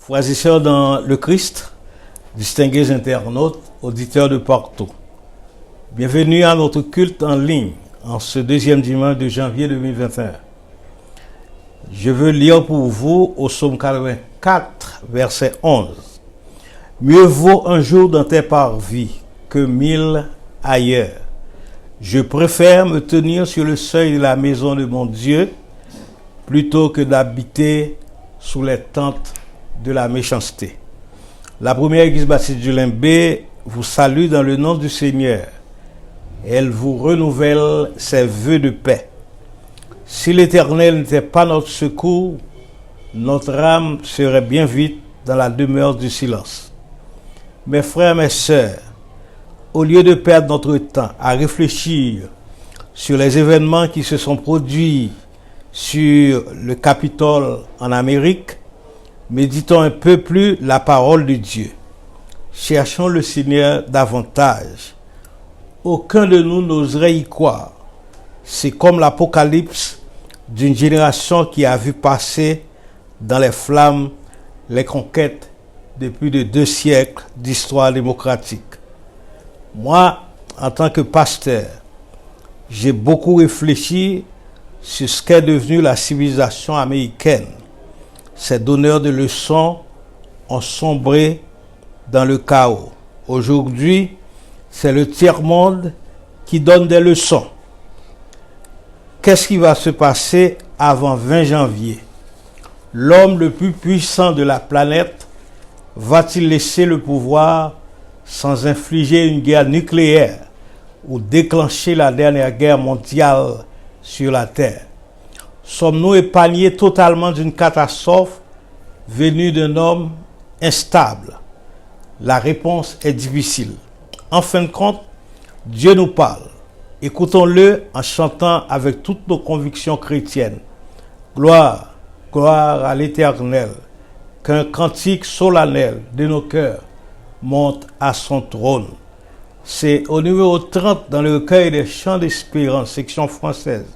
Frères et sœurs dans le Christ, distingués internautes, auditeurs de partout, bienvenue à notre culte en ligne en ce deuxième dimanche de janvier 2021. Je veux lire pour vous au psaume 84, verset 11. Mieux vaut un jour dans tes parvis que 1000 ailleurs. Je préfère me tenir sur le seuil de la maison de mon Dieu plutôt que d'habiter sous les tentes de la méchanceté. La première église baptiste du Limbé vous salue dans le nom du Seigneur. Elle vous renouvelle ses vœux de paix. Si l'Éternel n'était pas notre secours, notre âme serait bien vite dans la demeure du silence. Mes frères, mes sœurs, au lieu de perdre notre temps à réfléchir sur les événements qui se sont produits sur le Capitole en Amérique, méditons un peu plus la parole de Dieu. Cherchons le Seigneur davantage. Aucun de nous n'oserait y croire. C'est comme l'Apocalypse d'une génération qui a vu passer dans les flammes les conquêtes de plus de 2 siècles d'histoire démocratique. Moi, en tant que pasteur, j'ai beaucoup réfléchi sur ce qu'est devenu la civilisation américaine. Ces donneurs de leçons ont sombré dans le chaos. Aujourd'hui, c'est le tiers-monde qui donne des leçons. Qu'est-ce qui va se passer avant 20 janvier? L'homme le plus puissant de la planète va-t-il laisser le pouvoir sans infliger une guerre nucléaire ou déclencher la dernière guerre mondiale sur la Terre? Sommes-nous épargnés totalement d'une catastrophe venue d'un homme instable? La réponse est difficile. En fin de compte, Dieu nous parle. Écoutons-le en chantant avec toutes nos convictions chrétiennes. Gloire, gloire à l'Éternel, qu'un cantique solennel de nos cœurs monte à son trône. C'est au numéro 30 dans le recueil des chants d'espérance, section française,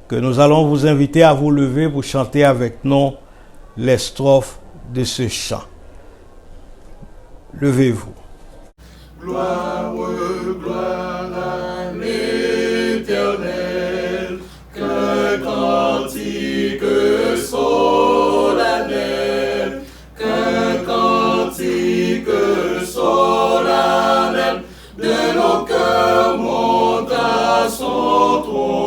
que nous allons vous inviter à vous lever pour chanter avec nous les strophes de ce chant. Levez-vous. Gloire, gloire à l'Éternel, qu'un cantique solennel, qu'un cantique solennel de nos cœurs monte à son trône.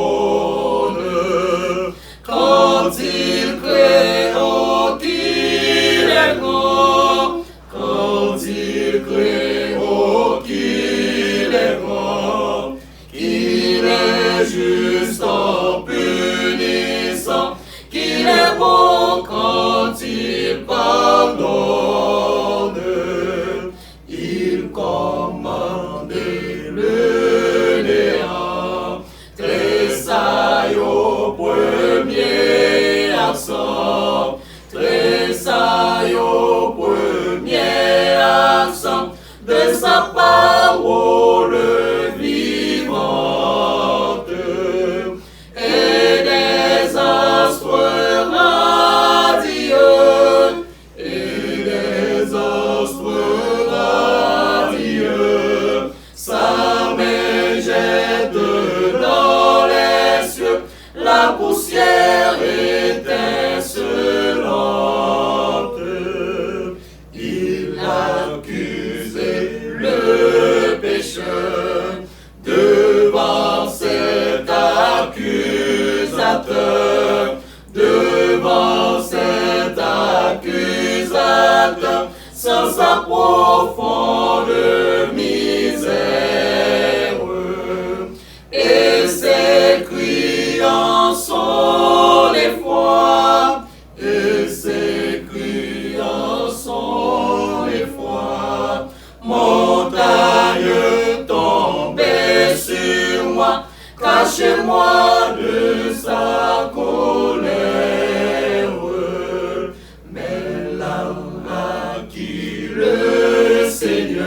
Quand il crée, oh, qu'il est grand, quand il crée, oh, qu'il est grand, qu'il est juste en punissant, qu'il est bon quand il pardonne. Il commande le néant, tressaille au premier accent, tressaille au premier accent de sa parole vivante, et des astres radieux, et des astres radieux, sa main jette dans les cieux la poussière étincelante. Il accuse le pécheur devant cet accusateur, devant cet accusateur, sans sa profonde misère. Et ses cris en sont l'effroi, et ses cris en sont l'effroi. Montagne tombée sur moi, cachez-moi de sa colère. Mais l'âme à qui le Seigneur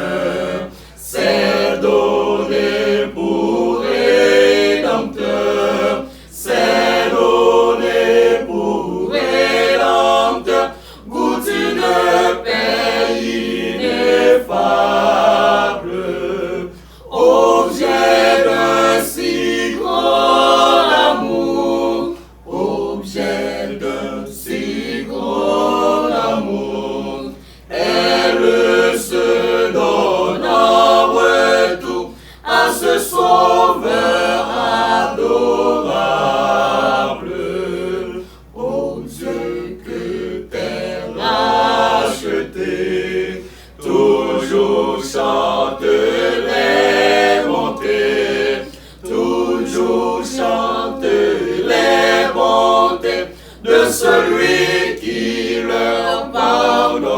chante les bontés, toujours chante les bontés de celui qui leur pardonne.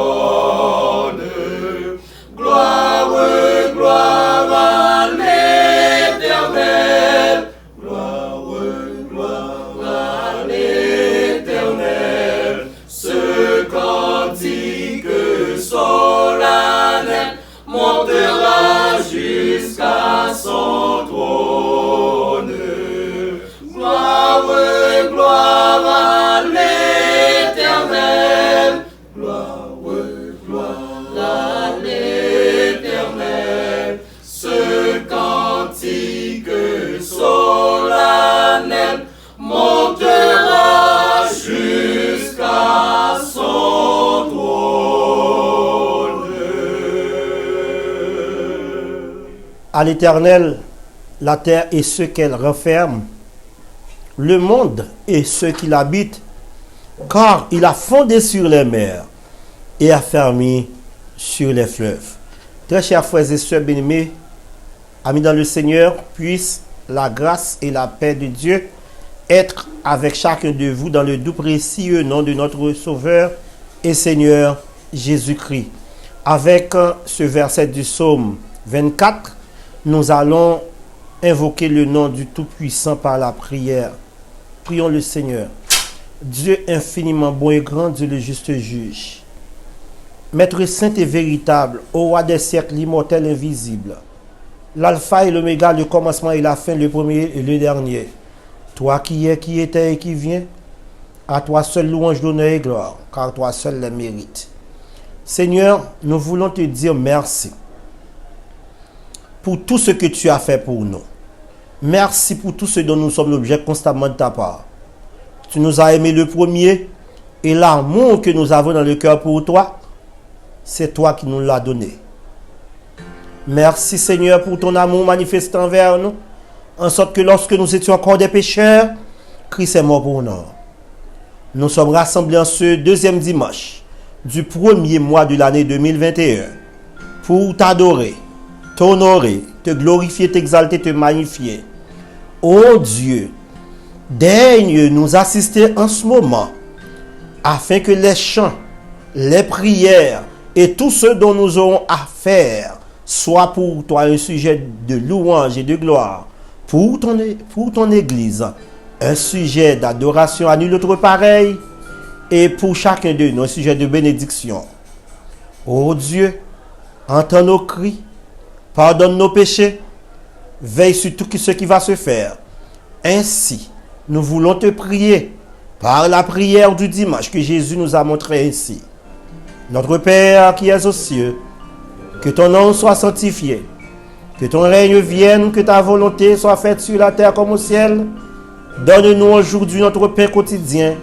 Gloire, gloire à l'Éternel, gloire, gloire à l'Éternel. Ce cantique solennel montera jusqu'à son trône. Gloire, gloire à l'Éternel, gloire, gloire à l'Éternel. Ce cantique solennel montera jusqu'à son trône. À l'Éternel, la terre et ce qu'elle renferme, le monde et ceux qui l'habitent, car il a fondé sur les mers et affermi sur les fleuves. Très chers frères et sœurs bien-aimés, amis dans le Seigneur, puisse la grâce et la paix de Dieu être avec chacun de vous dans le doux précieux nom de notre Sauveur et Seigneur Jésus-Christ. Avec ce verset du psaume 24, nous allons invoquer le nom du Tout-Puissant par la prière. Prions le Seigneur. Dieu infiniment bon et grand, Dieu le juste juge. Maître saint et véritable, ô roi des siècles, l'immortel invisible. L'alpha et l'oméga, le commencement et la fin, le premier et le dernier. Toi qui es, qui étais et qui viens, à toi seul louange, d'honneur et gloire, car toi seul les mérites. Seigneur, nous voulons te dire merci pour tout ce que tu as fait pour nous. Merci pour tout ce dont nous sommes l'objet constamment de ta part. Tu nous as aimés le premier et l'amour que nous avons dans le cœur pour toi, c'est toi qui nous l'as donné. Merci Seigneur pour ton amour manifesté envers nous, en sorte que lorsque nous étions encore des pécheurs, Christ est mort pour nous. Nous sommes rassemblés en ce deuxième dimanche du premier mois de l'année 2021 pour t'adorer, t'honorer, te glorifier, t'exalter, te magnifier. Ô Dieu, daigne nous assister en ce moment, afin que les chants, les prières et tout ce dont nous aurons à faire soit pour toi un sujet de louange et de gloire, pour ton Église, un sujet d'adoration à nul autre pareil, et pour chacun de nous, un sujet de bénédiction. Ô Dieu, entends nos cris, pardonne nos péchés, veille sur tout ce qui va se faire. Ainsi, nous voulons te prier par la prière du dimanche que Jésus nous a montré ainsi. Notre Père qui es aux cieux, que ton nom soit sanctifié, que ton règne vienne, que ta volonté soit faite sur la terre comme au ciel. Donne-nous aujourd'hui notre pain quotidien.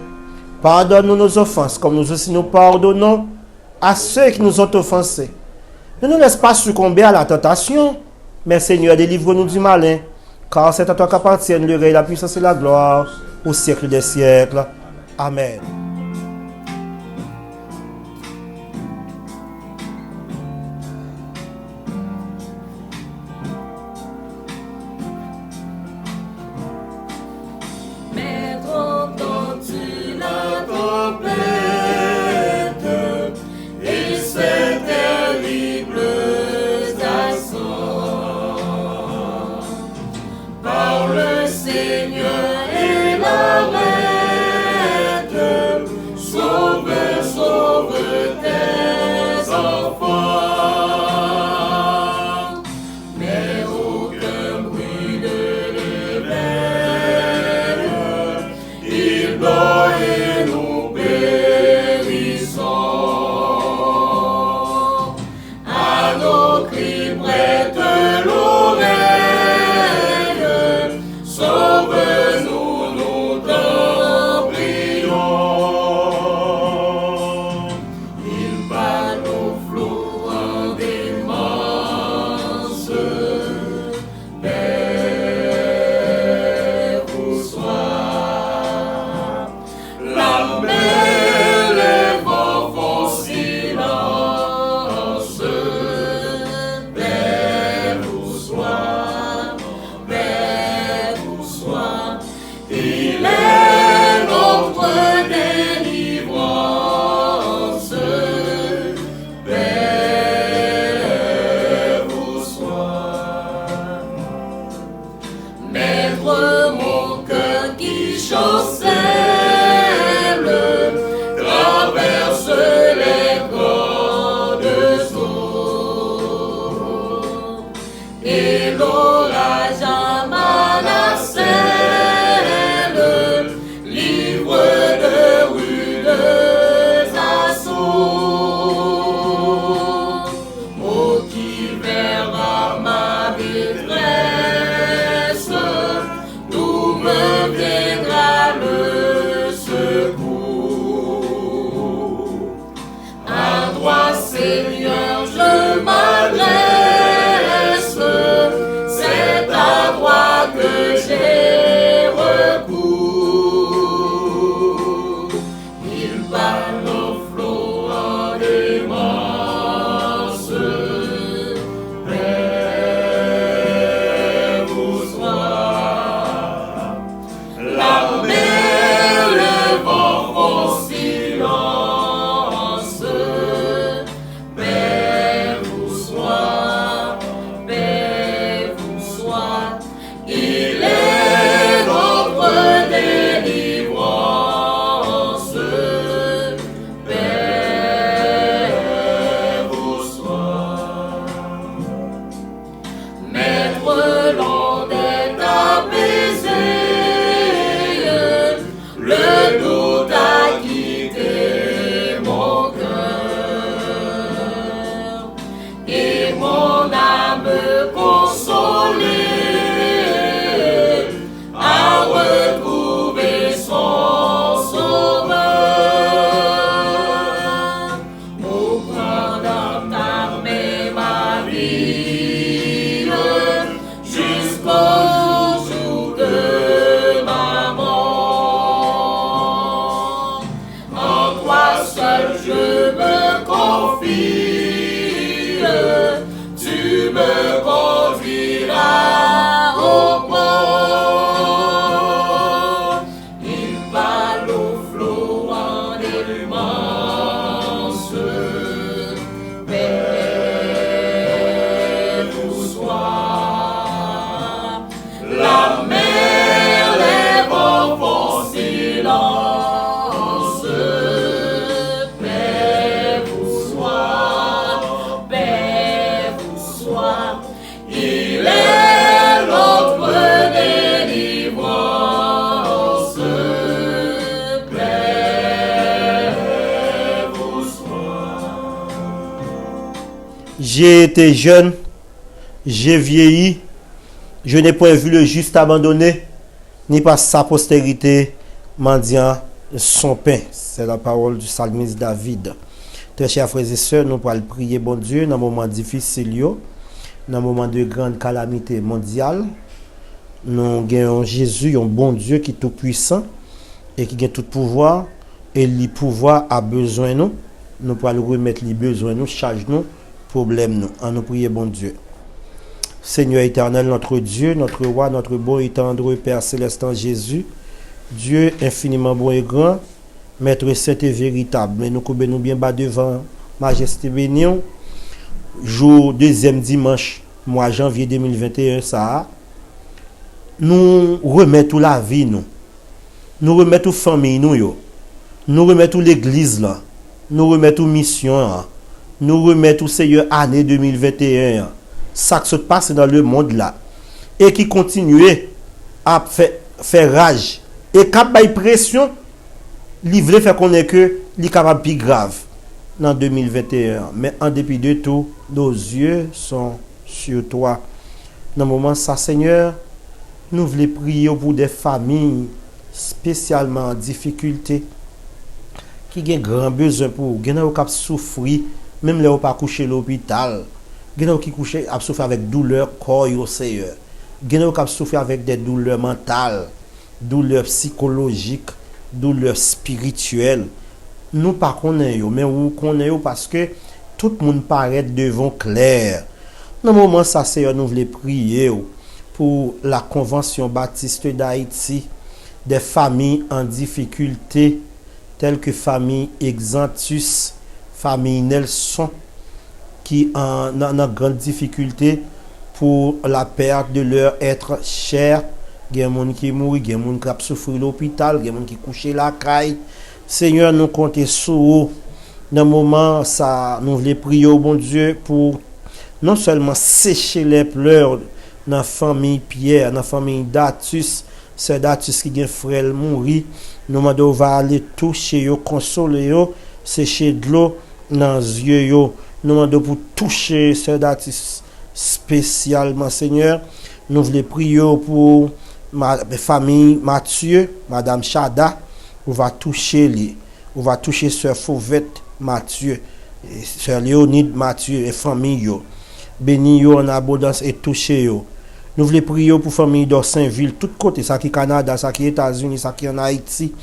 Pardonne-nous nos offenses, comme nous aussi nous pardonnons à ceux qui nous ont offensés. Ne nous laisse pas succomber à la tentation, mais Seigneur, délivre-nous du malin, car c'est à toi qu'appartiennent le règne, la puissance et la gloire, au siècle des siècles. Amen. Par le Seigneur et la Reine, Seigneur, je m'adresse, c'est à toi que j'ai recours. Il parle au flot en des masses, paix vous soit. La mer, les vents font silence, paix vous soit, paix vous soit. Il est notre délivrance, paix vous soit. Maître l'onde est apaisé, le doute a quitté mon cœur et mon âme consolée a retrouvé son sauveur. Au point d'entamer ma vie jusqu'au jour de ma mort. En toi seul je me confie, tu me conduiras au port. Il parle au flot en immense, paix vous soit. La mer, les vents font silence, paix vous soit, paix vous soit. Il est notre délivrance, paix vous soit. J'ai été jeune, j'ai vieilli, je n'ai point vu le juste abandonné, ni pas sa postérité mendiant son pain. C'est la parole du psalmiste David. Très chers frères et sœurs, nous allons prier bon Dieu dans un moment difficile, dans un moment de grande calamité mondiale. Nous avons Jésus, un bon Dieu qui est tout puissant et qui a tout pouvoir. Et le pouvoir a besoin de nous. Nous allons remettre les besoins, nous, charge nous, problème nous. En nous prier bon Dieu. Seigneur éternel, notre Dieu, notre roi, notre bon et tendre Père céleste en Jésus, Dieu infiniment bon et grand, Maître saint et véritable, mais nous nous bien bas devant Majesté bénie, jour deuxième dimanche, mois janvier 2021, ça, nous remettons la vie, nous remettons famille, nous remettons l'église, là, nous remettons mission, nous remettons Seigneur année 2021, ça qui se passe dans le monde là, et qui continue à faire rage, et qui a pression, livrer fait qu'on est que li capable plus grave dans 2021. Mais en dépit de tout, nos yeux sont sur toi. Dans le moment ça, Seigneur, nous voulons prier pour des familles spécialement en difficulté, qui ont grand besoin pour, qui ont souffrir, même là où pas coucher à l'hôpital, qui ont couché à souffrir avec douleur corps au Seigneur, qui ont souffrir avec des douleurs mentales, douleurs psychologiques, douleur spirituelle. Nous pas connaissons, mais nous connaissons parce que tout le monde paraît devant clair. Dans le moment ça, Seigneur, nous voulons prier pour la Convention Baptiste d'Haïti, des familles en difficulté, telles que famille Exantus, famille Nelson, qui en grande difficulté pour la perte de leur être cher. Il y a des gens qui mourent, il y a des gens qui souffrent à l'hôpital, il y a des gens qui couchent la caille. Seigneur, nous comptons sur vous. Dans le moment, ça, nous voulons prier au bon Dieu pour non seulement sécher les pleurs dans la famille Pierre, dans la famille Datus, c'est Datus qui a frère mourir. Nous demandons va aller toucher, consoler, sécher de l'eau dans les yeux. Nous demandons pour toucher ce Datus spécialement, Seigneur. Nous voulons prier pour ma famille Mathieu, Madame Chada, on va toucher lui, on va toucher Sœur Fauvette Mathieu. Sœur Léonide, Mathieu et famille yo. Béni yo en abondance et touché yo. Nous voulons prier pour famille de Saint-Ville, tout côté, ça qui est Canada, ça qui est États-Unis, ça qui est en Haïti.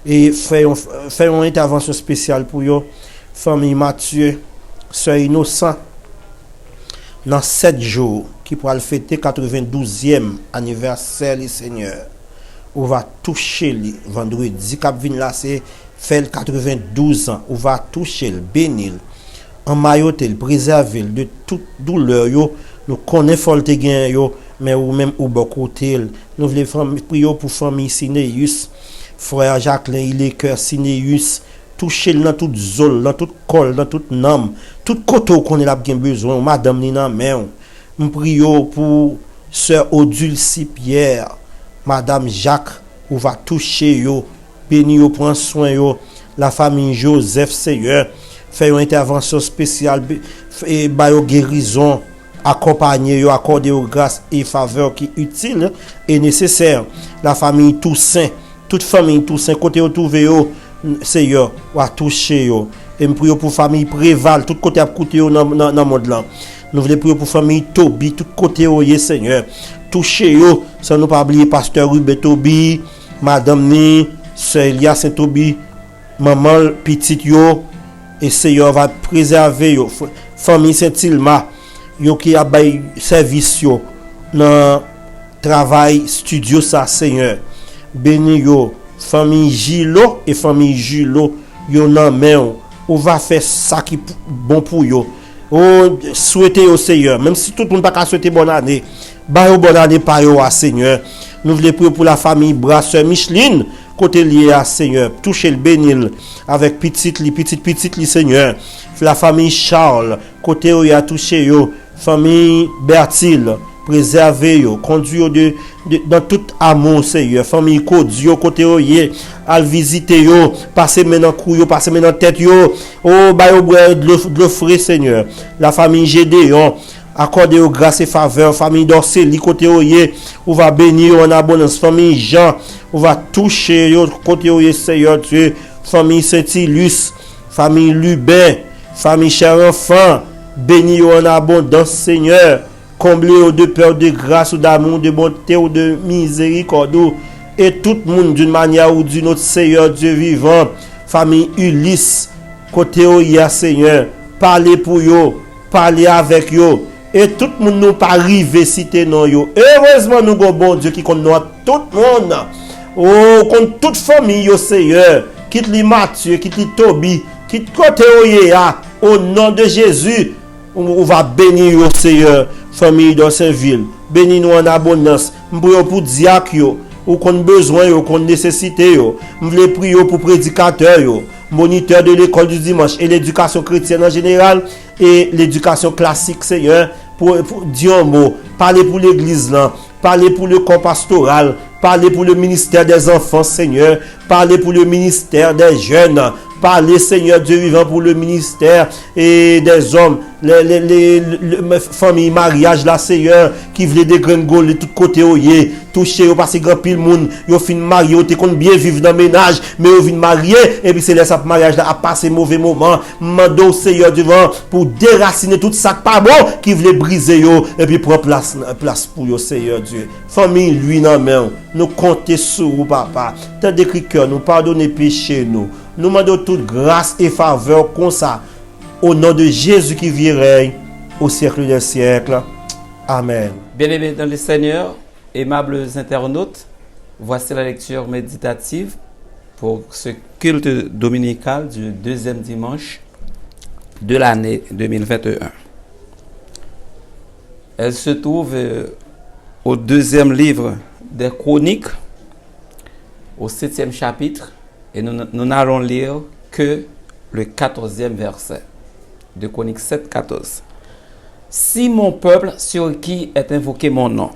Et faire une intervention spéciale pour yo. Famille Mathieu, Sœur Innocent, dans 7 jours, qui pourra le fêter 92e anniversaire, le Seigneur. On va toucher le vendredi, cap vin là, c'est fait 92 ans. On va toucher le bénir, en mailloter, le préserver de toute douleur. Yo, nous connaissons le gain, yo, mais ou même au bon côté. Nous voulons prier pour famille Sinéus, frère Jacqueline, il est cœur Sinéus. Toucher dans toute zone, dans toute col, dans toute nam, tout côté qu'on a besoin, madame Nina Mère. Nous prions pour sœur Odulcie Pierre, madame Jacques, on va toucher yo, béni yo, prend soin yo, la famille Joseph Seigneur, faire une intervention spéciale et ba yo guérison, accompagner yo, accorder yo grâce et faveur qui utile et nécessaire. La famille Toussaint, toute famille Toussaint, côté yo trouver yo, Seigneur, va toucher yo. Et nous prions pour famille Préval, tout côté à côté yo dans le monde là. Nous voulons prier pour famille Tobi, tout côté yo, Seigneur. Toucher yo, sans nous pas oublier pasteur Rubé Tobi, madame Ni, sœur Elia Saint-Tobi, maman petite yo, et Seigneur va préserver yo. Famille Saint-Ilma, yo qui a bay service yo dans travail studio ça, Seigneur. Béni yo. Famille Gilo et famille Julo, yo nan men, on va faire ça qui bon pour yo. On souhaiter au Seigneur, même si tout le monde pas souhaiter bonne année, ba yo bonne année par yo à Seigneur. Nous voulons prier pour la famille Brasseur Micheline, côté lié à Seigneur, toucher le bénil avec petite li Seigneur. La famille Charles, côté yo a touché yo, famille Bertil, préserver yo, conduire dans tout amour Seigneur, famille Kodio côté yo al visiter yo, passer maintenant cou yo, passer maintenant tête yo, oh ba yo de le frais Seigneur. La famille Gédéon, accorder yo grâce et faveur, famille d'Orceli côté yo on va bénir en abondance, famille Jean, on va toucher yo côté yo Seigneur Dieu, famille Saint-Ilus, famille Lubin, famille cher enfant, béni en abondance Seigneur. Combler de peur, de grâce ou d'amour, de bonté ou de miséricorde, et tout le monde d'une manière ou d'une autre, Seigneur Dieu vivant, famille Ulysse, côté où il y a Seigneur, parlez pour yo, parlez avec yo, et tout le monde nous pas arrivé citer non yo. Heureusement nous avons bon Dieu qui compte tout le monde, oh, contre toute famille yo Seigneur, quitte les Mathieu, quitte les Tobi, quitte côté où il y a, au nom de Jésus, on va bénir au Seigneur. Famille de Saint-Ville, bénis nous en abondance. M'prions pour diacre yo, ou qu'on besoin yo, qu'on nécessité yo. M'voulons prier pour prédicateur yo, moniteur de l'école du dimanche et l'éducation chrétienne en général et l'éducation classique Seigneur pour dire un mot, parler pour l'église là, parler pour le corps pastoral, parler pour le ministère des enfants Seigneur, parler pour le ministère des jeunes. Parler, Seigneur Dieu vivant, pour le ministère et des hommes, les familles, mariage, là, Seigneur, qui voulaient dégringoler de tous côtés, toucher, parce que grand pile monde, ils fin marié, ils comptent bien vivre dans le ménage, mais ils viennent marier, et puis c'est là, ça mariage là, à passer mauvais moment. Mando, Seigneur Dieu, pour déraciner tout ça pas bon, qui voulait briser, et puis prendre place pour eux, Seigneur Dieu. Famille, lui, non, mais nous comptons sur vous, papa. Tant d'écrit cœur, nous pardonnez péché, nous. Nous demandons toute grâce et faveur comme ça. Au nom de Jésus qui vit règne au siècle des siècles. Amen. Bien-aimés dans le Seigneur, aimables internautes, voici la lecture méditative pour ce culte dominical du deuxième dimanche de l'année 2021. Elle se trouve au deuxième livre des Chroniques, au 7e chapitre. Et nous n'allons lire que le 14e verset de Chroniques 7, 14. Si mon peuple sur qui est invoqué mon nom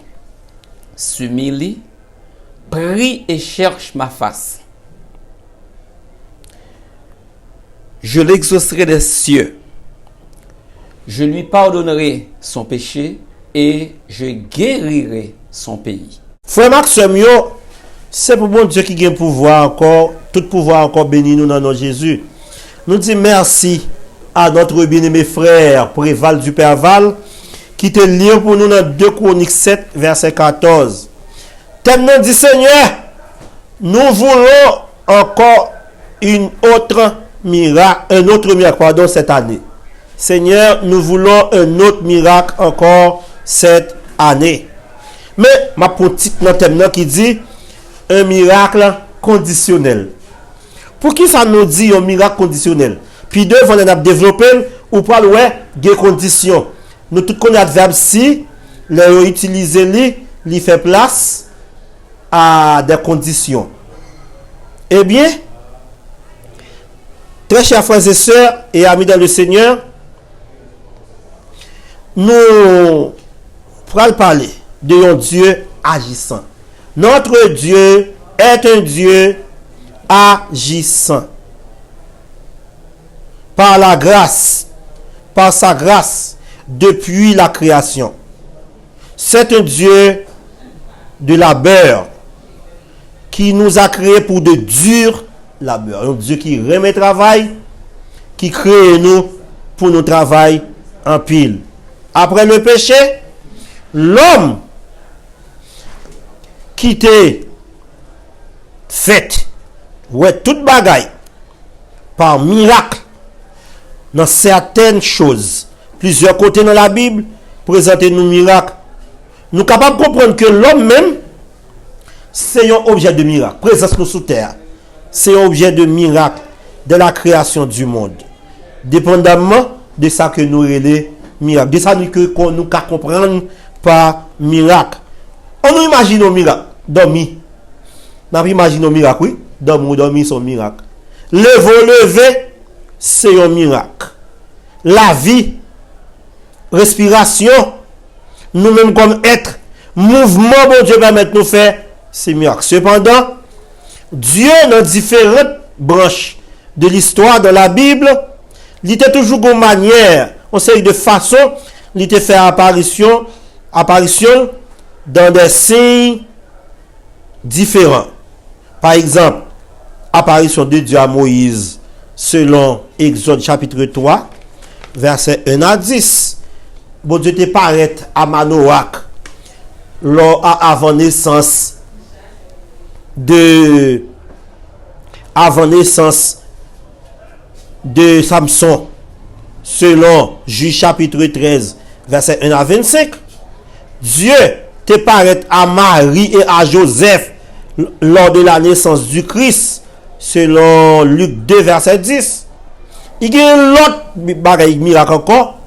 s'humilie, prie et cherche ma face, je l'exaucerai des cieux, je lui pardonnerai son péché et je guérirai son pays. Frère Maxime, c'est pour bon Dieu qui gagne pouvoir encore, tout pouvoir encore béni nous dans notre Jésus. Nous disons merci à notre bien-aimé frère Préval du Perval, qui te lit pour nous dans 2 Chroniques 7, verset 14. Thème dit Seigneur, nous voulons encore un autre miracle cette année. Seigneur, nous voulons un autre miracle encore cette année. Mais ma petite dans thème qui dit un miracle conditionnel. Pour qui ça nous dit un miracle conditionnel? Puis deux, on a développé ou pas des conditions. Nous tous connaissons l'adverbe si, les utiliser li fait place à des conditions. Eh bien, très chers frères et sœurs et amis dans le Seigneur, nous pourrons parler de un Dieu agissant. Notre Dieu est un Dieu agissant. Par la grâce, par sa grâce, depuis la création. C'est un Dieu de labeur qui nous a créés pour de durs labeurs. Un Dieu qui remet travail, qui crée nous pour nous travailler en pile. Après le péché, l'homme qui était fait, toute bagaille, par miracle, dans certaines choses. Plusieurs côtés dans la Bible présentent nous miracles. Nous sommes capables de comprendre que l'homme même, c'est un objet de miracle. Présence nous sous terre, c'est un objet de miracle de la création du monde. Dépendamment de ça que nous relèvons miracle. De ça que nous comprendre par miracle. On nous imagine un miracle. Dormir. On imagine un miracle, oui. Dormir, c'est un miracle. Lever, c'est un miracle. La vie, respiration, nous-mêmes comme être, mouvement, bon Dieu permet de nous faire, c'est miracle. Cependant, Dieu, dans différentes branches de l'histoire de la Bible, il était toujours une manière, on sait de façon, il était fait apparition dans des signes différents. Par exemple, apparition de Dieu à Moïse, selon Exode chapitre 3, verset 1 à 10. Bon Dieu te paraît à Manoach, avant naissance de Samson, selon Juge chapitre 13, verset 1 à 25. Dieu te paraît à Marie et à Joseph lors de la naissance du Christ, selon Luc 2, verset 10. Il y a l'autre miracle encore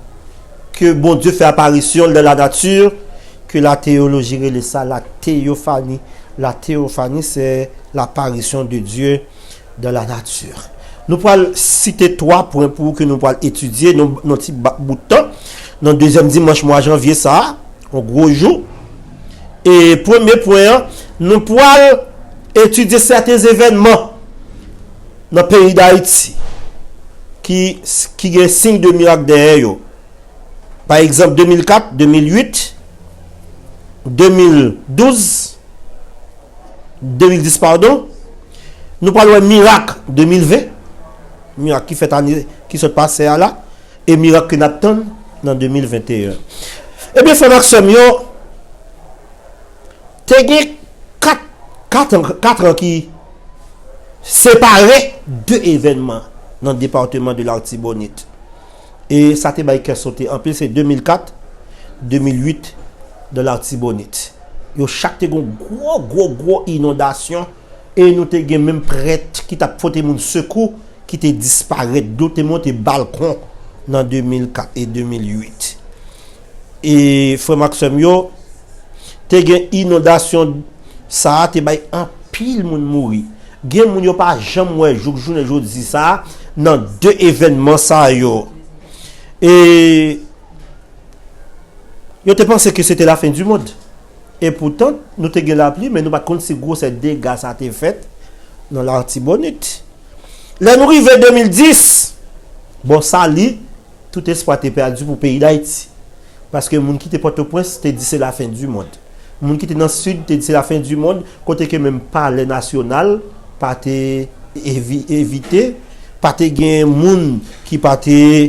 que bon Dieu fait apparition de la nature, que la théologie relève ça, la théophanie. La théophanie, c'est l'apparition de Dieu dans la nature. Nous pourrons citer 3 points pour que nous pourrons étudier notre petit bout de temps. Dans le deuxième dimanche mois janvier, ça, un gros jour. Et premier point, nous pourrons étudier certains événements dans le pays d'Haïti qui est signe de miracle derrière eux. Par exemple, 2004, 2008, 2012, 2010, pardon. Nous parlons de miracle 2020, miracle qui fait année, qui se passe là, et miracle que nous attendons dans 2021. Eh bien, frère Maxime, tu as 4 ans qui séparent 2 événements dans le département de l'Artibonite. Et ça te sauté. En plus, c'est 2004, 2008 de l'Artibonite. Yo chaque gros inondation. Et nous te même prêtre qui t'a porté mon secours qui te disparaît. D'autres monté balcon dans 2004 et 2008. Et frère Maxime, te gen inondation, ça te bay en pile moun mouri. Gen moun yo pas jamais jour dit ça dans 2 événements ça yo. Et yo te pensé que c'était la fin du monde. Et pourtant, nous te gen la pluie, mais nous pas compte si gros ces dégâts ça te fait dans l'Artibonite. Là nous arrivé 2010. Bon ça li tout espoir te perdu pour pays d'Haïti. Parce que moun qui te Port-au-Prince te dit c'est la fin du monde. Moun qui te dans le sud te dit c'est la fin du monde, côté que même parler national pas te éviter pas te gen moun qui pas te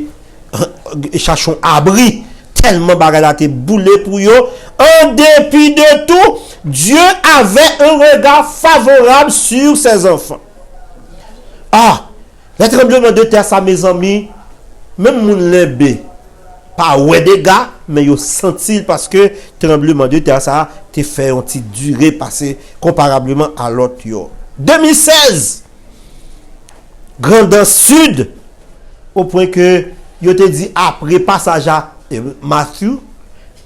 cherchons abri tellement bagala te boulé pour yo. En dépit de tout, Dieu avait un regard favorable sur ses enfants. Ah, le tremblement de terre, ça, mes amis, même moun lebe, pas ouais des gars, mais yo senti parce que tremblement de terre, ça, te fait un petit durée passé comparablement à l'autre yo. 2016, grandeur sud, au point que yo te dit après passage à Matthew,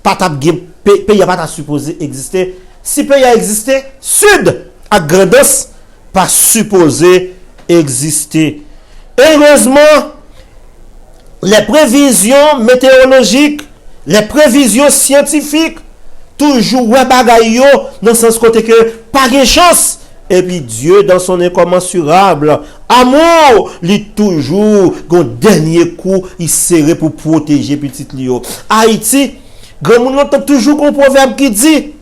pays pas supposé exister. Si pays a existé, sud à grandeur pas supposé exister. Heureusement, les prévisions météorologiques, les prévisions scientifiques, toujours ouais bagay yo dans ce sens côté que pas de chance. Et puis Dieu dans son incommensurable amour, il toujours un dernier coup, il serré pour protéger petit Lio. Haïti, grand monde entend toujours un proverbe qui dit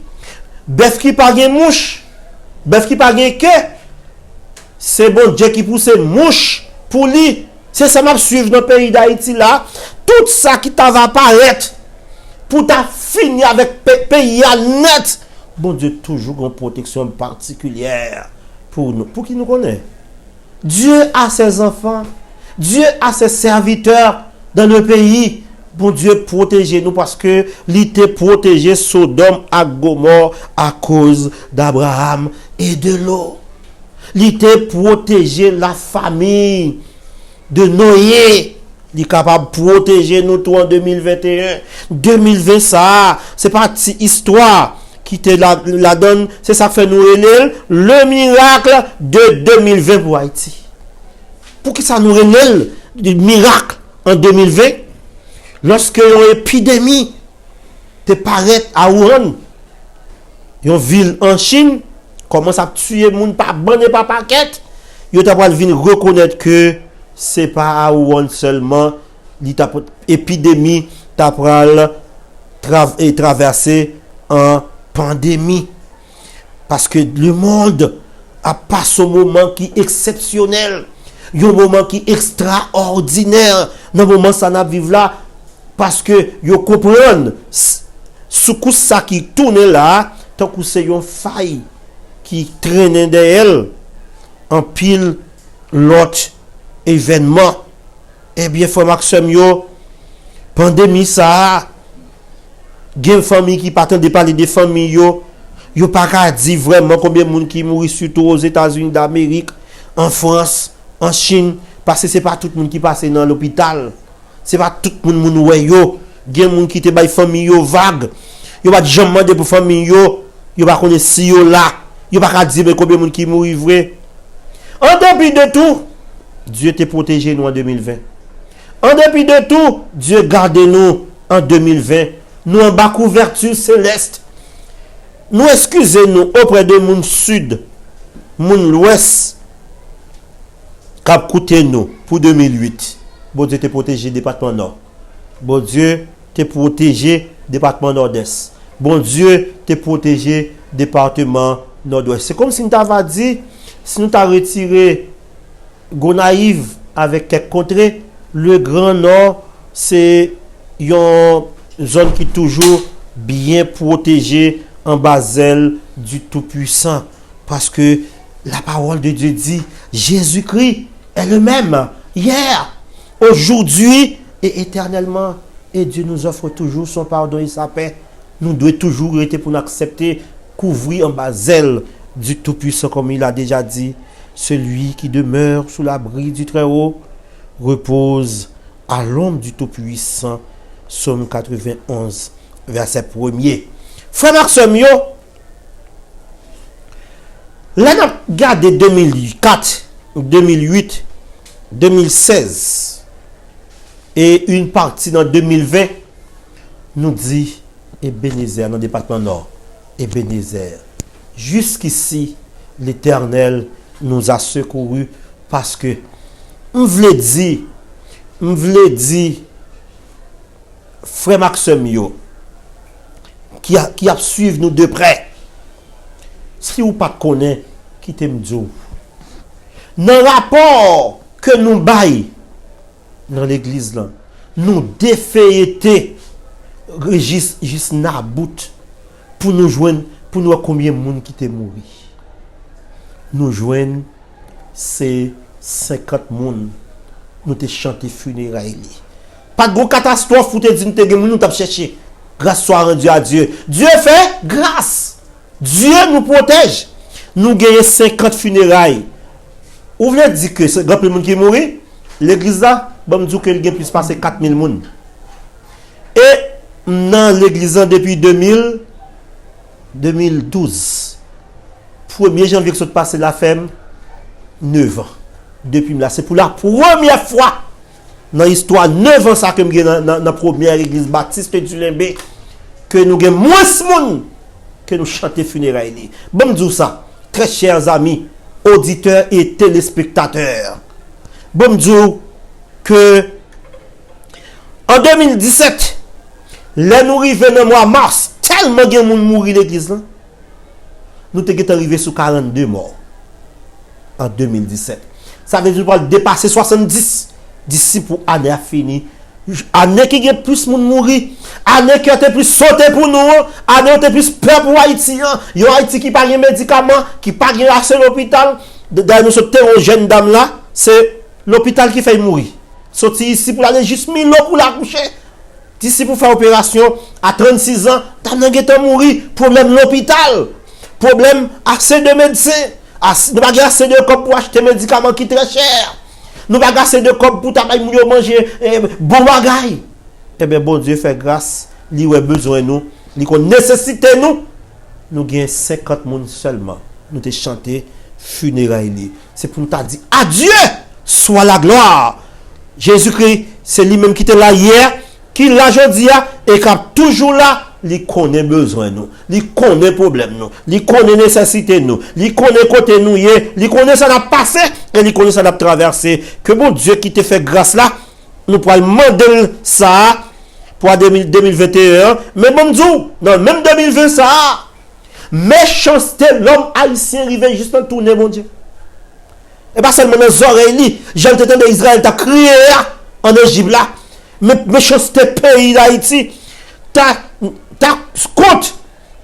bœuf qui pas gen mouche, bœuf qui pas gen queue, c'est bon Dieu qui pousse mouche pour lui. C'est ça m'a suivre dans le pays d'Haïti là, tout ça qui t'a va apparaître pour ta finir avec pays net. Bon Dieu toujours une protection particulière pour nous, pour qui nous connaît. Dieu a ses enfants, Dieu a ses serviteurs dans le pays. Bon Dieu protégez nous parce que il t'a protégé Sodome et Gomorrhe à cause d'Abraham et de l'eau. Il t'a protégé la famille de Noé. Il est capable de protéger nous tout en 2021. 2020 ça, c'est pas une histoire qui te la donne, c'est ça fait nous le miracle de 2020 pour Haïti. Pour qui ça nous relève le miracle en 2020 lorsque une épidémie te paraît à Wuhan, une ville en Chine commence à tuer moun pas bon et pas paquet, yo t'a pas venir reconnaître que c'est pas à Wuhan seulement l'épidémie t'a pral traverser en pandémie, parce que le monde a passé un moment qui est exceptionnel, un moment qui est extraordinaire. Dans le moment ça n'a vivre là, parce que vous comprenez ce coup ça qui tourne là, tant que c'est une faille qui traîne derrière en pile l'autre événement. Eh bien, frère Maxime, pandémie ça, il y a une famille qui partent de parler des familles, yo pas qu'à dire vraiment combien de monde qui mourit surtout aux États-Unis d'Amérique, en France, en Chine, parce que c'est pas tout le monde qui passe dans l'hôpital. C'est pas tout le monde ouais yo, il y a des gens qui te bail famille yo vague. Yo pas jamais demander pour famille yo pas connaître si yo là, yo pas qu'à dire combien de monde qui mourit vrai. En dépit de tout, Dieu t'a protégé nous en 2020. En dépit de tout, Dieu garde nous en 2020. Nous en bas couverture céleste. Nous excusez-nous auprès de moun sud, moun l'ouest, cap coûté nous pour 2008. Bon Dieu te protégé département nord. Bon Dieu te protégé département nord-est. Bon Dieu te protégé département nord-ouest. C'est comme si nous t'avons dit, si nous t'avons retiré Gonaïve avec quelques contrées, le Grand Nord, c'est une zone qui est toujours bien protégée en basel du Tout-Puissant. Parce que la parole de Dieu dit, Jésus-Christ est le même hier, aujourd'hui et éternellement. Et Dieu nous offre toujours son pardon et sa paix. Nous devons toujours être pour nous accepter, couvrir en basel du Tout-Puissant, comme il a déjà dit. Celui qui demeure sous l'abri du Très-Haut repose à l'ombre du Tout-Puissant. Psaume 91, verset 1er. Frère Maxime, là, nous regardons 2004, 2008, 2016 et une partie dans 2020, nous dit Ebenezer, dans le département Nord, Ebenezer. Jusqu'ici, l'Éternel nous a secourus parce que, on voulait dire, frère Maxime, qui a suivi nous de près. Si vous ne connaissez pas, qui t'aime Dieu. Dans le rapport que nous baillons dans l'église là, nous défaités Régis Nabout pour nous joindre, pour nous voir combien de monde qui t'est mort. Nous joindre c'est 50 monde. Nous te chanté funérailles. Pas de gros catastrophe pour te dire que nous t'avons cherché. Grâce soit rendue à Dieu. Dieu fait grâce. Dieu nous protège. Nous gagnons 50 funérailles. Vous voulez dire que c'est grand monde qui est mort? L'église là, bon me dit que il y a plus passer 4000 monde. Et dans l'église depuis 2012. 1er janvier que ça passe la femme 9 ans. Depuis là, c'est pour la première fois dans l'histoire 9 ans ça que me dans la première église baptiste du Limbe que nous avons moins de monde que nous chanter funérailles. Bon me dire ça, très chers amis, auditeurs et téléspectateurs. Bon me dire que en 2017, là nous arrivons dans le mois mars, tellement de monde mourir l'église là. Nous sommes arrivés sur 42 morts en 2017. Ça veut dire qu'on va dépasser 70 d'ici pour l'année à finir. Année qui a plus de monde mourir, année qui a plus sauté pour nous, année qui a plus peur pour Haïti. Il y a Haïti qui n'a pas de médicaments, qui n'a pas de accès à l'hôpital. D'ailleurs, nous sommes une jeune dame là, c'est l'hôpital qui fait mourir. Sorti ici pour aller juste 1000 euros pour la coucher. D'ici pour faire opération à 36 ans, t'as pas mourir. Problème l'hôpital. Problème accès de médecins. Nous n'avons pas assez de corps pour acheter des médicaments qui sont très chers. Nous n'avons pas assez de corps pour manger bon bagaille. Eh bien, bon Dieu fait grâce. Il a besoin de nous. Il a nécessité nous. Nous avons 50 personnes seulement. Nous avons chanté funérailles. C'est pour nous dire adieu soit la gloire. Jésus-Christ, c'est lui-même qui était là hier, qui l'a aujourd'hui et qui est toujours là. Il connaît besoin nous, il connaît problème nous, il connaît nécessité nous, il connaît côté nous, il connaît ça n'a passé et il connaît ça n'a traversé. Que bon Dieu qui te fait grâce là, nous pourrons demander ça pour 2021, mais bon Dieu, non, même 2020 ça, méchanceté l'homme haïtien arrivé juste en tourner mon Dieu. Et pas seulement dans les oreilles, j'ai entendu Israël t'a crié en Égypte là, mais méchanceté pays d'Haïti, t'as compte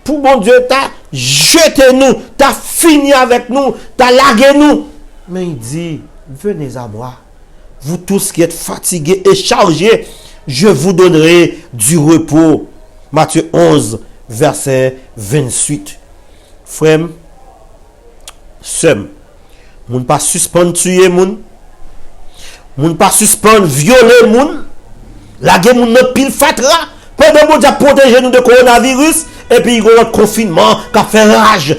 pour mon Dieu, t'as jeté nous, t'as fini avec nous, t'as largué nous. Mais il dit, venez à moi, vous tous qui êtes fatigués et chargés, je vous donnerai du repos. Matthieu 11, verset 28. Frère, sœur, moun pas suspendre tuer moun, moun pas suspendre violer moun, larguer moun dans pile fatra. Pendant que Dieu protège nous de coronavirus, et puis il y a un confinement qui a fait rage.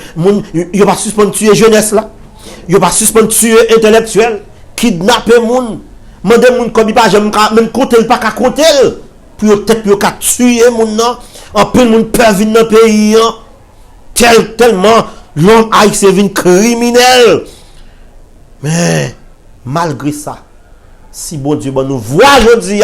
Il n'y a pas suspendre tuer jeunesse là. Il n'y a pas suspendre tuer intellectuel. Kidnapper moun. Mandé moun comme il pas même compter pas qu'à compter. Puis peut-être qu'à tuer moun non. En peu moun peur venir dans le pays. Tellement l'homme haïtien vient criminel. Mais malgré ça, si bon Dieu nous voit aujourd'hui,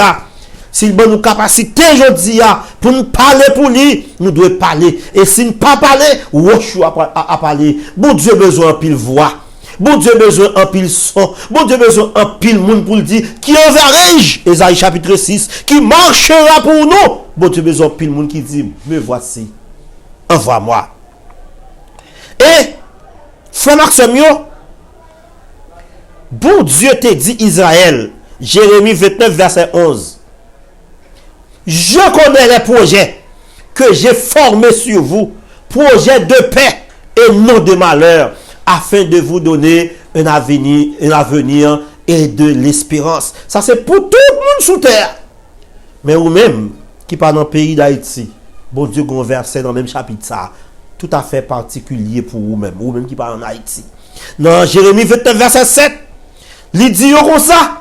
s'il a nous capacité aujourd'hui pour nous parler pour lui, nous devons parler. Et si nous ne pas parler, Woshu à parler. Bon Dieu besoin en pile voix. Bon Dieu besoin en pile son. Bon Dieu besoin en pile monde pour le dire. Qui enverrai-je? Ésaïe chapitre 6. Qui marchera pour nous? Bon Dieu besoin en pile monde qui dit, me voici. Envoie-moi. Et, frère Maxime, bon Dieu te dit Israël. Jérémie 29, verset 11. Je connais les projets que j'ai formés sur vous, projets de paix et non de malheur, afin de vous donner un avenir et de l'espérance. Ça c'est pour tout le monde sous terre. Mais vous-même, qui parlez dans le pays d'Haïti, bon Dieu, un verset dans le même chapitre, ça, tout à fait particulier pour vous-même qui parlez en Haïti. Dans Jérémie 29, verset 7, il dit comme ça.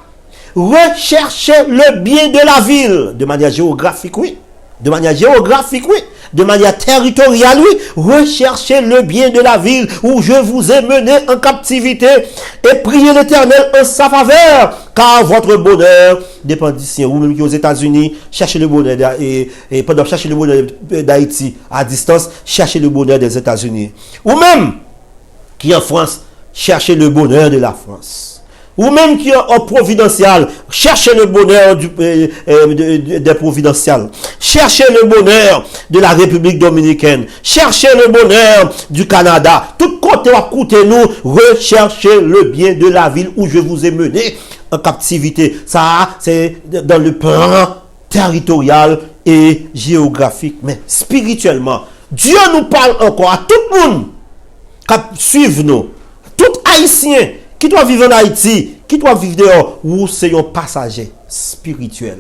Recherchez le bien de la ville, de manière géographique, oui. De manière géographique, oui. De manière territoriale, oui. Recherchez le bien de la ville où je vous ai mené en captivité et priez l'Éternel en sa faveur, car votre bonheur dépend d'ici. Ou même qui aux États-Unis, cherchez le bonheur et pendant chercher le bonheur d'Haïti à distance, cherchez le bonheur des États-Unis. Ou même qui en France, cherchez le bonheur de la France. ou même qui est en providentiel, cherchez le bonheur des provinciales. Cherchez le bonheur de la République dominicaine. Cherchez le bonheur du Canada. Tout côté à côté nous, recherchez le bien de la ville où je vous ai mené en captivité. Ça, c'est dans le plan territorial et géographique, mais spirituellement. Dieu nous parle encore à tout le monde qui suivent nous. Tout Haïtien qui doit vivre en Haïti, qui doit vivre dehors, ou c'est un passager spirituel,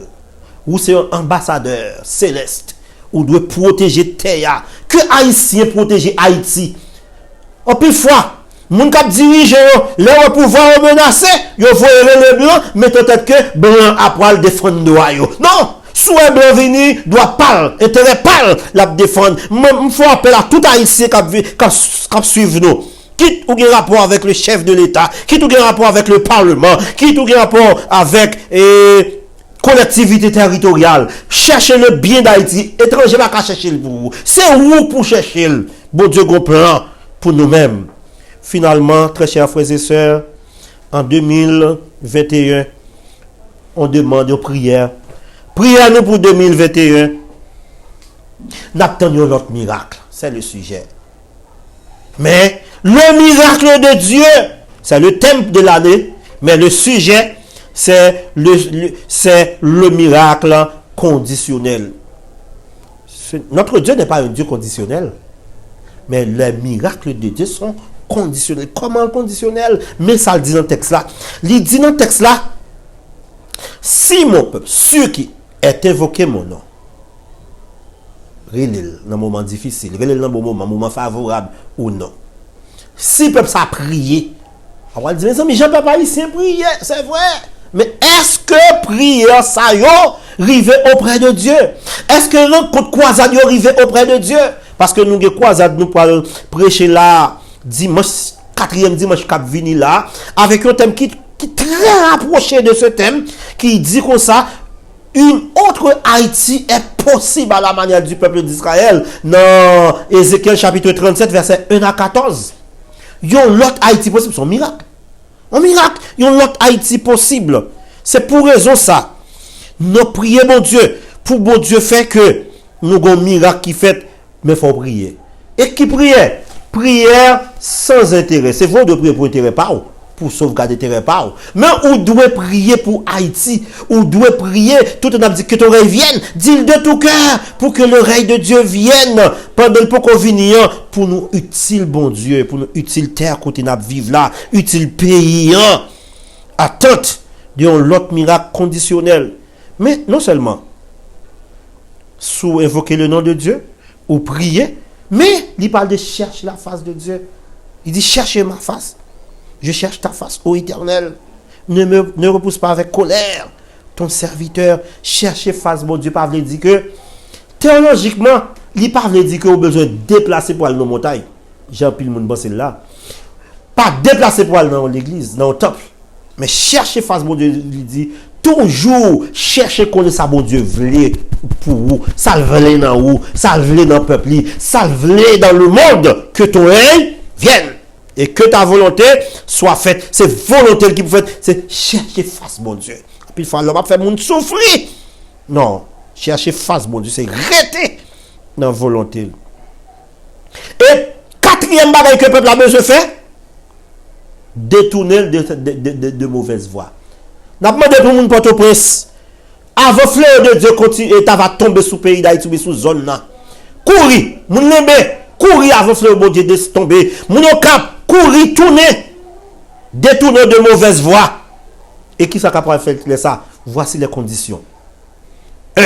ou c'est un ambassadeur céleste, ou doit protéger Terre. Que Haïtien protéger Haïti. En plus fois, moun kap dirige leur pouvoir menacé, yo voye le blanc, mais peut-être que blanc après le défendre noir. Non! Soit blanc vini, doit parler, intérêt parle, la défendre. Il faut appeler à tout Haïtien qui suivre nous. Qui ou un rapport avec le chef de l'État, qui ou un rapport avec le Parlement, qui ou un rapport avec collectivité territoriale. Cherchez le bien d'Haïti. Étranger va pas chercher le pour vous. C'est vous pour chercher le. Bon Dieu, gros plan pour nous-mêmes. Finalement, très chers frères et sœurs, en 2021, on demande aux prières. Priez nous pour 2021. N'attendons notre miracle. C'est le sujet. Mais le miracle de Dieu, c'est le thème de l'année. Mais le sujet, c'est le miracle conditionnel. Notre Dieu n'est pas un Dieu conditionnel. Mais les miracles de Dieu sont conditionnels. Comment conditionnel? Mais ça le dit dans le texte là. Il dit dans le texte là, si mon peuple, ceux qui est invoqué mon nom, relève dans un moment difficile, relève dans un moment favorable ou non. Si le peuple a prié, on va dire, mais je peux pas ici prier, c'est vrai. Mais est-ce que prière ça y arrive auprès de Dieu? Est-ce que rencontre croisade y arrive auprès de Dieu? Parce que nous avons croisade, nous parlons prêcher là, dimanche, 4e dimanche cap vini là, avec un thème qui est très rapproché de ce thème, qui dit comme ça, une autre Haïti est possible à la manière du peuple d'Israël. Dans Ézéchiel chapitre 37, verset 1 à 14. Il y a l'autre Haïti possible, c'est un miracle. Un miracle, il y a l'autre Haïti possible. C'est pour raison ça. Nous prions mon Dieu, pour bon Dieu fait que nous avons un miracle qui fait, mais il faut prier. Et qui prière? Prière sans intérêt. C'est vous de prier pour intérêt, pas pour sauvegarder terrain pas. Mais on doit prier pour Haïti. On doit prier, tout on a dit que ton règne vienne, dis-le de tout cœur, pour que le règne de Dieu vienne, pendant le peu qu'on vienne, pour nous utile, bon Dieu, pour nous utile terre côté nous vivre là, utile pays, attente de l'autre miracle conditionnel. Mais non seulement, sous invoquer le nom de Dieu, ou prier, mais il parle de chercher la face de Dieu. Il dit cherchez ma face. Je cherche ta face, ô Éternel. Ne repousse pas avec colère ton serviteur. Cherchez face, mon Dieu. Pas veut dire que, théologiquement, il pas veut dire que vous avez besoin de déplacer pour aller dans la montagne. Jean-Pile Moun c'est là. Pas déplacer pour aller dans l'église, dans le temple. Mais cherchez face, mon Dieu. Il dit, toujours cherchez connaître ça, mon Dieu, voulez pour vous. Ça voulait dans vous. Ça voulait dans le peuple. Ça voulait dans le monde. Que ton règne vienne. Et que ta volonté soit faite. C'est volonté qui vous fait. C'est chercher face, mon Dieu. Et puis il faut pas faire mon souffrir. Non. Chercher face, mon Dieu. C'est arrêter dans la volonté. Et quatrième bagaille que le peuple a besoin de faire, détourner de mauvaises voies. N'a pas demandé pour mon Port-au-Prince. Avant fleur de Dieu continue et tu vas tomber sous pays d'Haïti ou sous zone là. Courir, mon lembe, courir avant fleur de Dieu de tomber. Mon cap, courir, tourner, détourner de mauvaises voies. Et qui ça capable de faire ça? Voici les conditions. 1.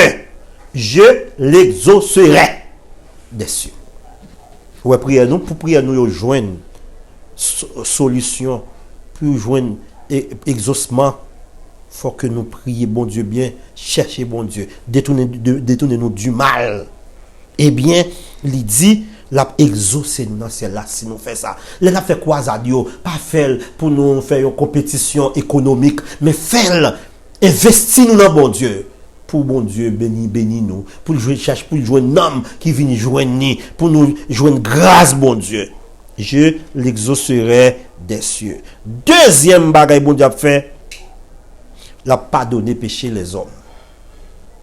Je l'exaucerai des cieux. Ouais, priez nous pour prier nous joindre solution, pour joindre exaucement. Faut que nous prions bon Dieu bien, chercher bon Dieu, détournez-nous du mal. Eh bien, il dit, la exaucer nous dans ciel là si nous fait ça. Là fait quoi ça Dieu? Pas faire pour nous faire une compétition économique, mais faire investir nous dans bon Dieu. Pour bon Dieu béni nous, pour jouer cherche pour jouer un homme qui vient joindre nous, pour nous joindre grâce bon Dieu. Je l'exaucerai des cieux. Deuxième bagaille bon Dieu a fait, la pardonner péché les hommes.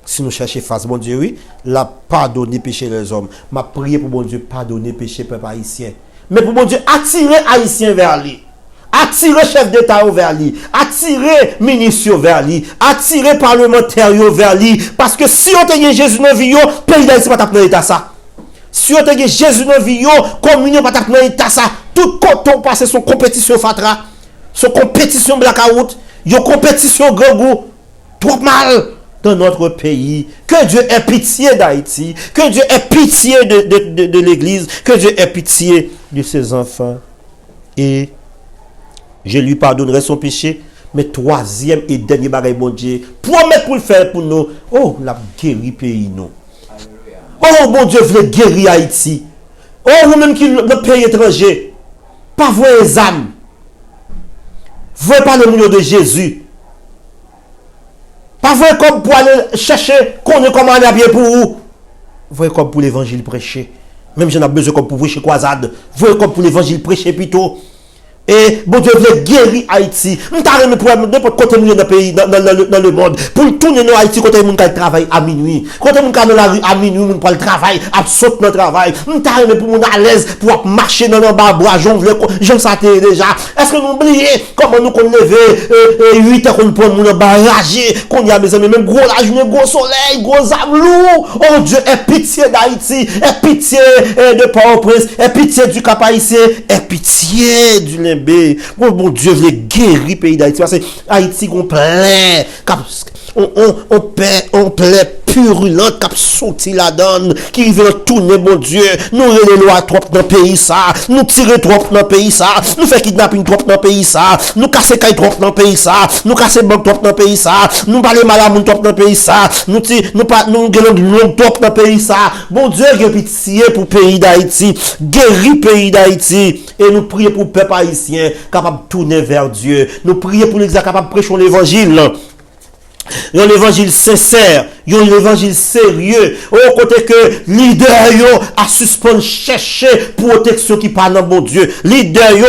Si nous cherchons face, bon Dieu, oui, la pardonner péché les hommes. M'a prié pour bon Dieu pardonner péché peuple haïtien. Mais pour bon Dieu attirer haïtien vers lui. Attirer chef d'État vers lui. Attirer ministre vers lui. Attirer parlementaire vers lui. Parce que si on te dit Jésus dans vie, pays d'Haïti pas dans l'état ça. Si on te dit Jésus dans vie, communion pas dans l'état ça. Tout quand on passe son compétition fatra, son compétition blackout, yo compétition grangou, trop mal dans notre pays. Que Dieu ait pitié d'Haïti. Que Dieu ait pitié de l'église. Que Dieu ait pitié de ses enfants. Et je lui pardonnerai son péché. Mais troisième et dernier bagage, bon Dieu, promet pour le faire pour nous. Oh, la guéri pays nous. Oh, bon Dieu, veut guérir Haïti. Oh, vous-même qui le pays étranger. Pas voir les âmes. Voyez pas le nom de Jésus. Pas vrai comme pour aller chercher qu'on est comment aller à bien pour vous. Voyez comme pour l'évangile prêcher. Même j'en ai besoin comme pour prêcher croisade. Voyez comme pour l'évangile prêcher plutôt. Et bon Dieu veut guérir Haïti. Nous t'arrêtons pour n'importe côté dans le pays, dans le monde. Pour tourner dans Haïti, côté moun qui travaille à minuit. Côté moun qui dans la rue à minuit, moun pour le travail, à sauter dans le travail. Nous t'arrêtons pour moun à l'aise, pour marcher dans le bas bois, j'en sais déjà. Est-ce que nous oublions comment nous qu'on lever 8 heures qu'on prend moun en barragé, qu'on y a mes amis, même gros la journée, gros soleil, gros âme lourd. Oh Dieu, aie pitié d'Haïti, aie pitié de Port-au-Prince, aie pitié du Cap Haïtien, aie pitié du Limbé. Oh bon Dieu, veut guérir le pays d'Haïti. Parce que Haïti, on plein, on plein purulente, qui sorti la donne, qui veut tourner, bon Dieu. Nous les lois trop dans le pays, ça. Nous tirer trop dans le pays, ça. Nous faire kidnapping trop dans le pays, ça. Nous casser caille trop dans le pays, ça. Nous casser banque trop dans le pays, ça. Nous parler mal à moun trop dans le pays, ça. Nous gueulons trop dans le pays, ça. Bon Dieu, il y a pitié pour le pays d'Haïti. Guérir le pays d'Haïti. Et nous prions pour le peuple haïtien capable de tourner vers Dieu. Nous prions pour l'église capable de prêcher l'évangile. Un évangile sincère, un évangile sérieux. Au côté que leader yo a suspendre chercher protection qui parle dans bon Dieu. Leader yo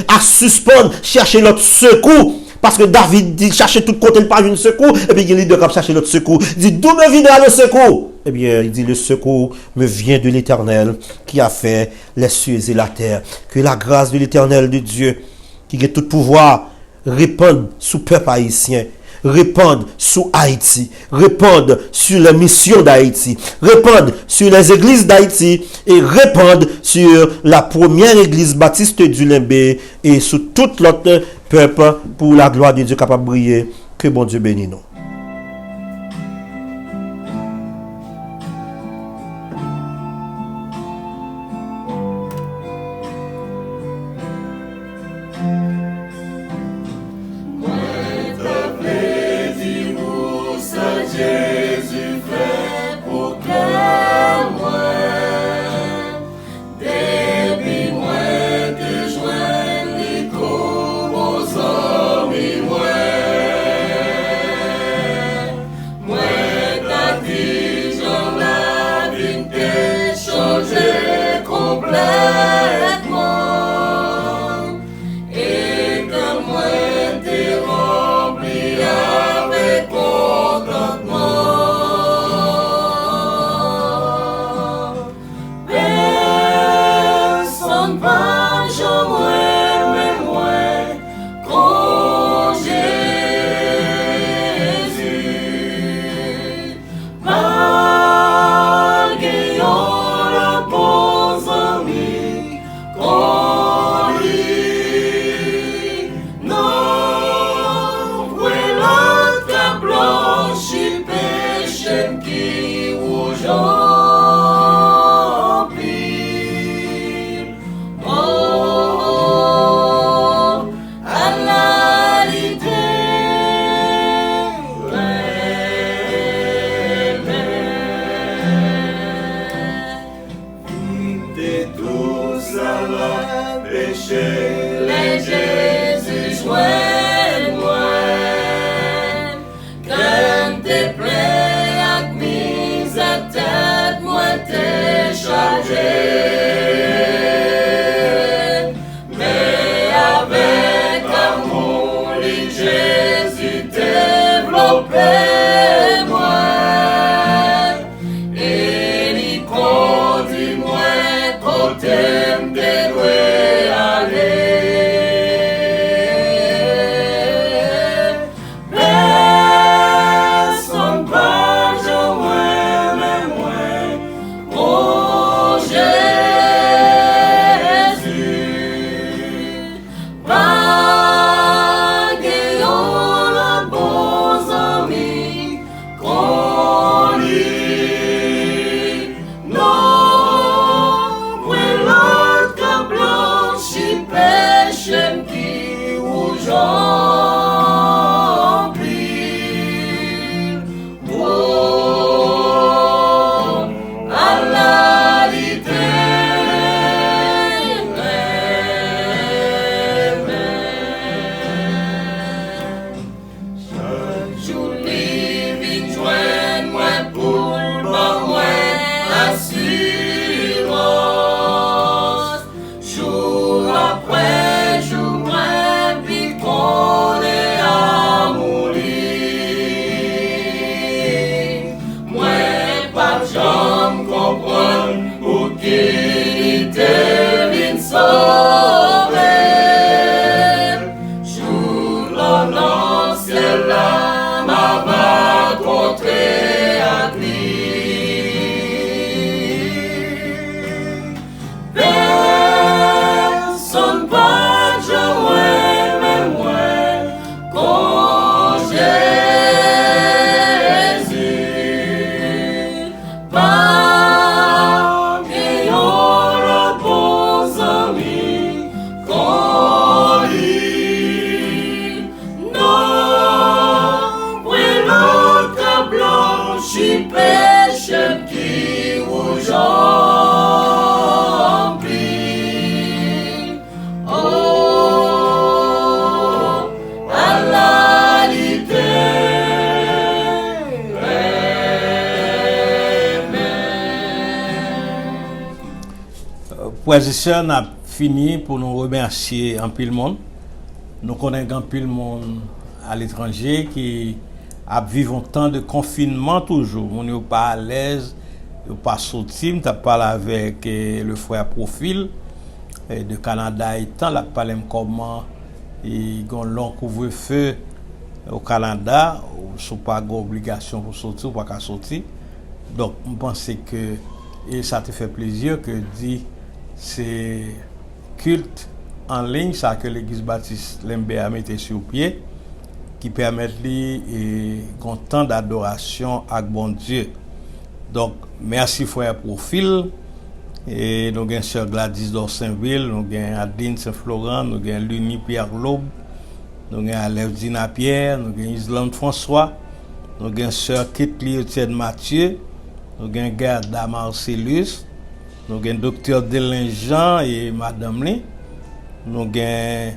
a suspendre chercher l'autre secours. Parce que David dit chercher tout côté pas une secours. Et puis il y a leader qui chercher l'autre secours. Il dit d'où me viendra le secours? Eh bien, il dit le secours me vient de l'Éternel qui a fait les cieux et la terre. Que la grâce de l'Éternel de Dieu, qui a tout pouvoir, répande sous le peuple haïtien. Répandre sur Haïti, répandre sur la mission d'Haïti, répandre sur les églises d'Haïti et répandre sur la première église baptiste du Limbé et sur tout l'autre peuple pour la gloire de Dieu capable de briller. Que bon Dieu bénisse nous. Te play ak mizate j'en comprends pour qu'il te vient sauver. Jour l'an ciel là, m'a va contrer à lui. Personne pas jouer, mais moi, quand Jésus, pas qu'il y aura bons amis, quand il, non, oui, l'autre blanchi pêche qui rouge. Frères et sœurs, on a fini pour nous remercier en pile monde. Nous connaissons un pile monde à l'étranger qui a vécu un temps de confinement toujours. On n'est pas à l'aise, on n'est pas sorti. On a parlé avec le frère Profil de Canada et tant, la parlé comment il y a un long couvre-feu au Canada, où il n'y a pas d'obligation pour sortir, ou pas qu'à sortir. Donc, je pense que et ça te fait plaisir que dit c'est culte en ligne ça que l'église baptiste Lembe a mis sur pied qui permet lui un temps d'adoration à bon Dieu. Donc merci frère Profil et nous avons sœur Gladys d'Orsainville, nous avons Adeline Saint-Florent, nous avons Luni Pierre Lobe, nous avons Alevdina Pierre, nous avons Islande François, nous avons sœur Kitli Etienne Mathieu, nous avons Gerda Marcellus, nous avons docteur Delin Jean et madame Li, nous avons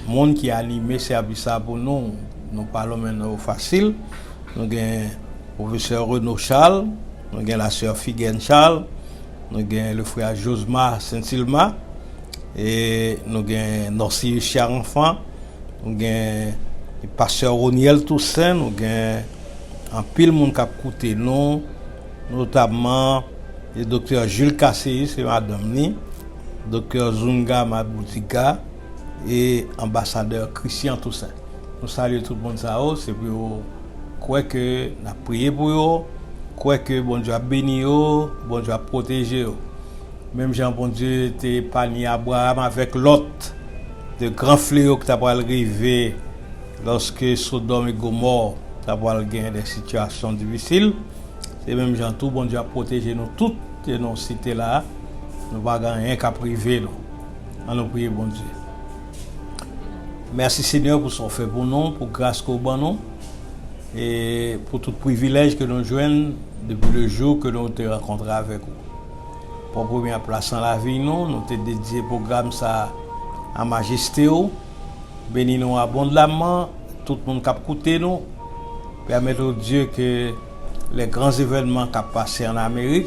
monde qui a animé service pour nous parlons maintenant facile, nous avons professeur Renaud Charles, nous avons la sœur Figuen Charles, nous avons le frère Josma Saint-Silma, et nous avons Norcy Cher Enfant, nous avons le pasteur Roniel Toussaint, nous avons un pile monde qui a écouté nous, notamment le docteur Jules Casséis et madame Ni, docteur Zunga Maboutika et ambassadeur Christian Toussaint. Nous saluons tout le monde, c'est pour croire que nous avons prié pour eux, croire que bon Dieu a béni eux, bon Dieu a protégé eux. Même Jean bon Dieu était parmi Abraham avec Lot, de grands fléaux qui t'a arrivé lorsque Sodome et Gomorrhe t'a gagné des situations difficiles. C'est même Jean tout bon Dieu a protégé nous toutes et nos cités là. Nous pas rien qu'à priver nous. On nous prie bon Dieu. Merci Seigneur pour son fait pour nous, pour grâce qu'on ban nous et pour tout privilège que nous jouons depuis le jour que nous te rencontrés avec vous. Pour première place dans la vie nous te dédié programme ça à majesté ou. Bénis nous abondamment, tout le monde qui a écouté nous. Permettez au Dieu que les grands événements qui ont passé en Amérique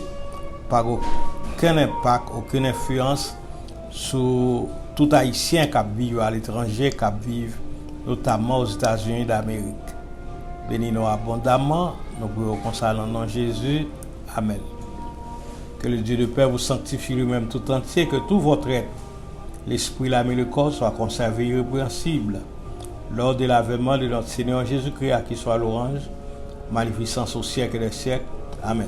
par aucun impact, aucune influence sur tout Haïtien qui vit à l'étranger, qui vit notamment aux États-Unis d'Amérique. Bénis-nous abondamment, nous prions comme ça dans le nom de Jésus. Amen. Que le Dieu de paix vous sanctifie lui-même tout entier, que tout votre être, l'esprit, l'âme et le corps soient conservés irrépréhensibles lors de l'avènement de notre Seigneur Jésus-Christ, à qui soit l'orange, magnificence au siècle des siècles. Amen.